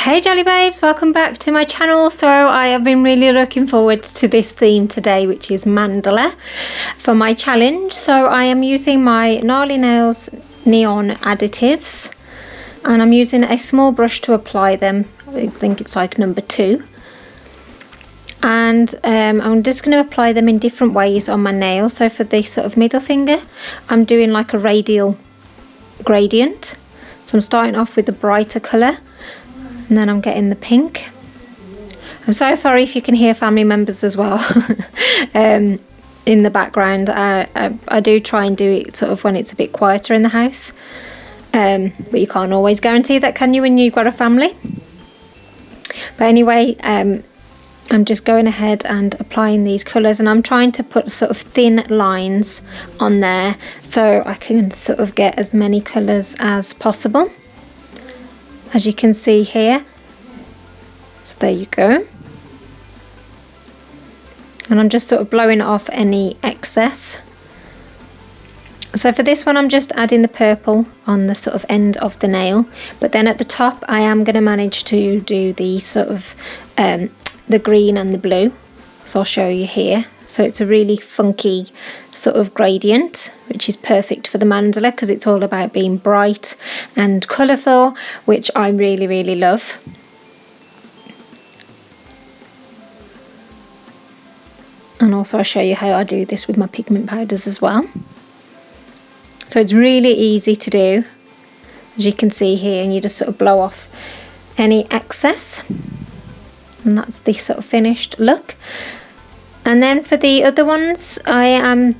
Hey Jelly Babes, welcome back to my channel. So I have been really looking forward to this theme today, which is Mandala, for my challenge. So I am using my Gnarly Nails Neon Additives and I'm using a small brush to apply them. I think it's like number 2. And I'm just going to apply them in different ways on my nail. So for the sort of middle finger, I'm doing like a radial gradient. So I'm starting off with the brighter colour. And then I'm getting the pink. I'm so sorry if you can hear family members as well in the background. I do try and do it sort of when it's a bit quieter in the house. But you can't always guarantee that, can you, when you've got a family? But anyway, I'm just going ahead and applying these colours, and I'm trying to put sort of thin lines on there so I can sort of get as many colours as possible, as you can see here. So there you go. And I'm just sort of blowing off any excess. So for this one, I'm just adding the purple on the sort of end of the nail, but then at the top I am going to manage to do the sort of the green and the blue. So I'll show you here. So it's a really funky sort of gradient, which is perfect for the mandala because it's all about being bright and colourful, which I really, really love. And also I'll show you how I do this with my pigment powders as well. So it's really easy to do, as you can see here, and you just sort of blow off any excess. And that's the sort of finished look. And then for the other ones, I am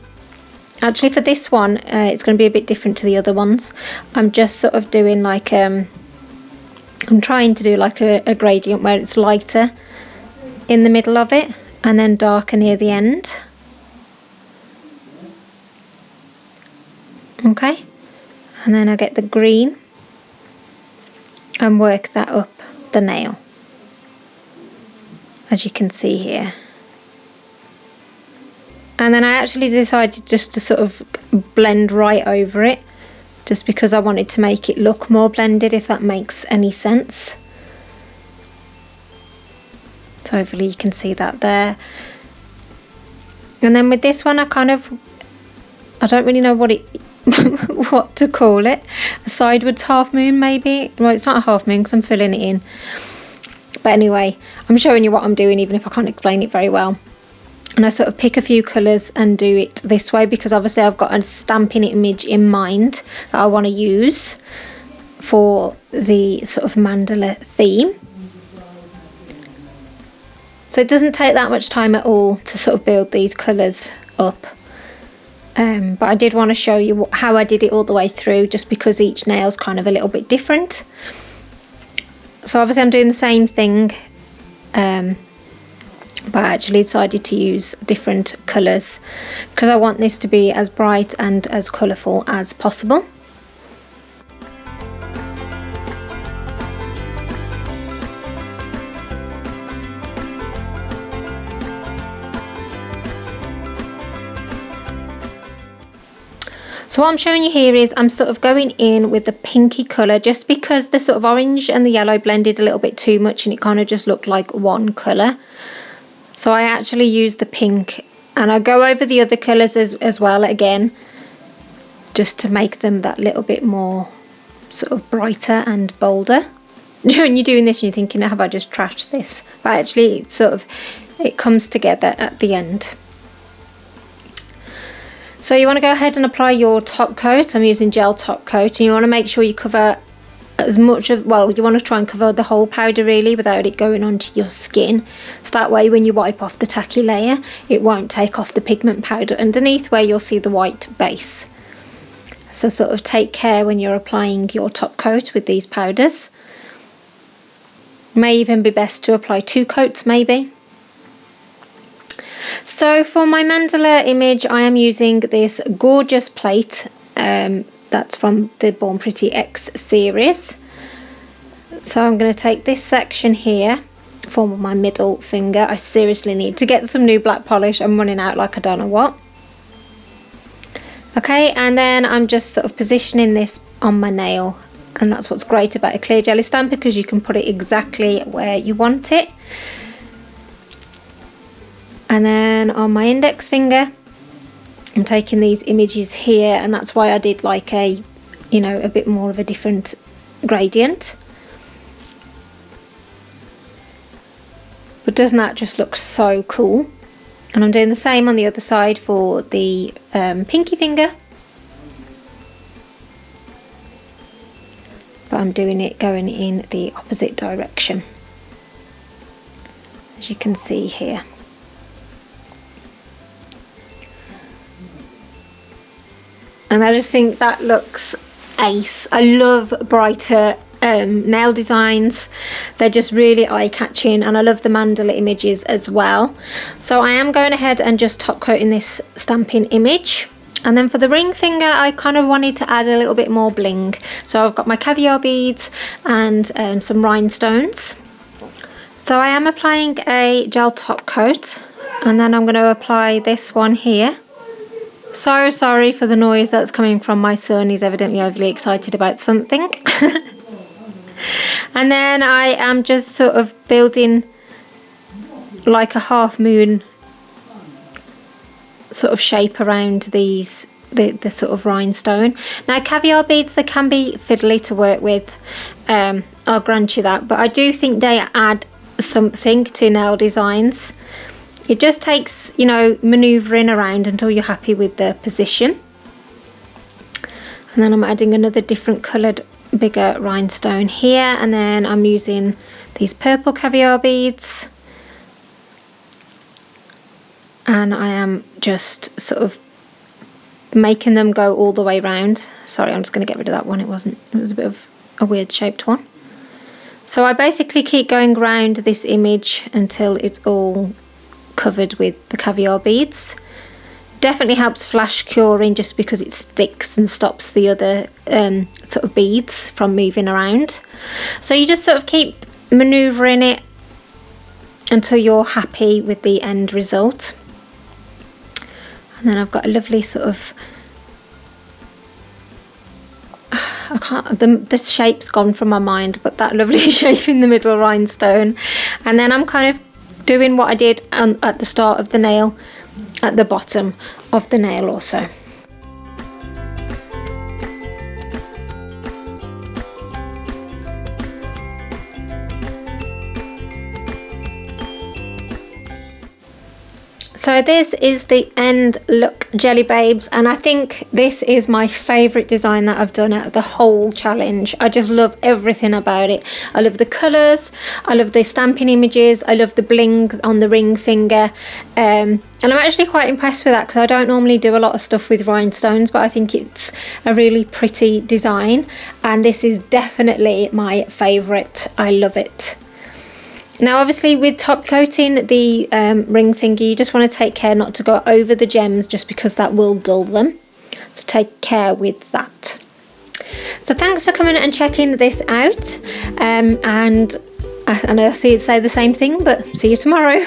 actually, for this one, it's going to be a bit different to the other ones. I'm just sort of doing like I'm trying to do like a gradient where it's lighter in the middle of it and then darker near the end. Okay, and then I get the green and work that up the nail, as you can see here. And then I actually decided just to sort of blend right over it, just because I wanted to make it look more blended, if that makes any sense. So hopefully you can see that there. And then with this one, I don't really know what what to call it. A sidewards half moon maybe. Well, it's not a half moon because I'm filling it in. But anyway, I'm showing you what I'm doing even if I can't explain it very well. And I sort of pick a few colours and do it this way because obviously I've got a stamping image in mind that I want to use for the sort of mandala theme. So it doesn't take that much time at all to sort of build these colours up. But I did want to show you how I did it all the way through, just because each nail's kind of a little bit different. So obviously I'm doing the same thing, but I actually decided to use different colours because I want this to be as bright and as colourful as possible. So what I'm showing you here is I'm sort of going in with the pinky colour, just because the sort of orange and the yellow blended a little bit too much and it kind of just looked like one colour. So I actually use the pink, and I go over the other colours as well again, just to make them that little bit more sort of brighter and bolder. When you're doing this and you're thinking, have I just trashed this? But actually it's sort of, it comes together at the end. So you want to go ahead and apply your top coat. I'm using gel top coat, and you want to make sure you cover as much of, well, you want to try and cover the whole powder really without it going onto your skin, so that way when you wipe off the tacky layer it won't take off the pigment powder underneath where you'll see the white base. So sort of take care when you're applying your top coat with these powders. It may even be best to apply 2 coats maybe. So for my mandala image, I am using this gorgeous plate that's from the Born Pretty X series. So I'm going to take this section here for my middle finger. I seriously need to get some new black polish. I'm running out like I don't know what. Okay, and then I'm just sort of positioning this on my nail And that's what's great about a clear jelly stamper, because you can put it exactly where you want it. And then on my index finger, I'm taking these images here, and that's why I did like a, you know, a bit more of a different gradient. But doesn't that just look so cool? And I'm doing the same on the other side for the pinky finger. But I'm doing it going in the opposite direction, as you can see here. And I just think that looks ace. I love brighter nail designs. They're just really eye-catching, and I love the mandala images as well. So I am going ahead and just top coating this stamping image. And then for the ring finger, I kind of wanted to add a little bit more bling. So I've got my caviar beads and some rhinestones. So I am applying a gel top coat, and then I'm going to apply this one here. So sorry for the noise that's coming from my son. He's evidently overly excited about something. And then I am just sort of building like a half moon sort of shape around these, the sort of rhinestone. Now caviar beads, they can be fiddly to work with, I'll grant you that, but I do think they add something to nail designs. It just takes, you know, manoeuvring around until you're happy with the position. And then I'm adding another different coloured bigger rhinestone here, and then I'm using these purple caviar beads, and I am just sort of making them go all the way round. Sorry, I'm just going to get rid of that one. It was a bit of a weird shaped one. So I basically keep going round this image until it's all covered with the caviar beads. Definitely helps flash curing, just because it sticks and stops the other sort of beads from moving around. So you just sort of keep manoeuvring it until you're happy with the end result. And then I've got a lovely sort of, the shape's gone from my mind, but that lovely shape in the middle rhinestone. And then I'm kind of doing what I did at the start of the nail, at the bottom of the nail also. So this is the end look, Jelly Babes, and I think this is my favourite design that I've done out of the whole challenge. I just love everything about it. I love the colours, I love the stamping images, I love the bling on the ring finger, and I'm actually quite impressed with that, because I don't normally do a lot of stuff with rhinestones, but I think it's a really pretty design, and this is definitely my favourite. I love it. Now obviously with top coating the ring finger, you just want to take care not to go over the gems, just because that will dull them. So take care with that. So thanks for coming and checking this out, and I know I say the same thing, but see you tomorrow.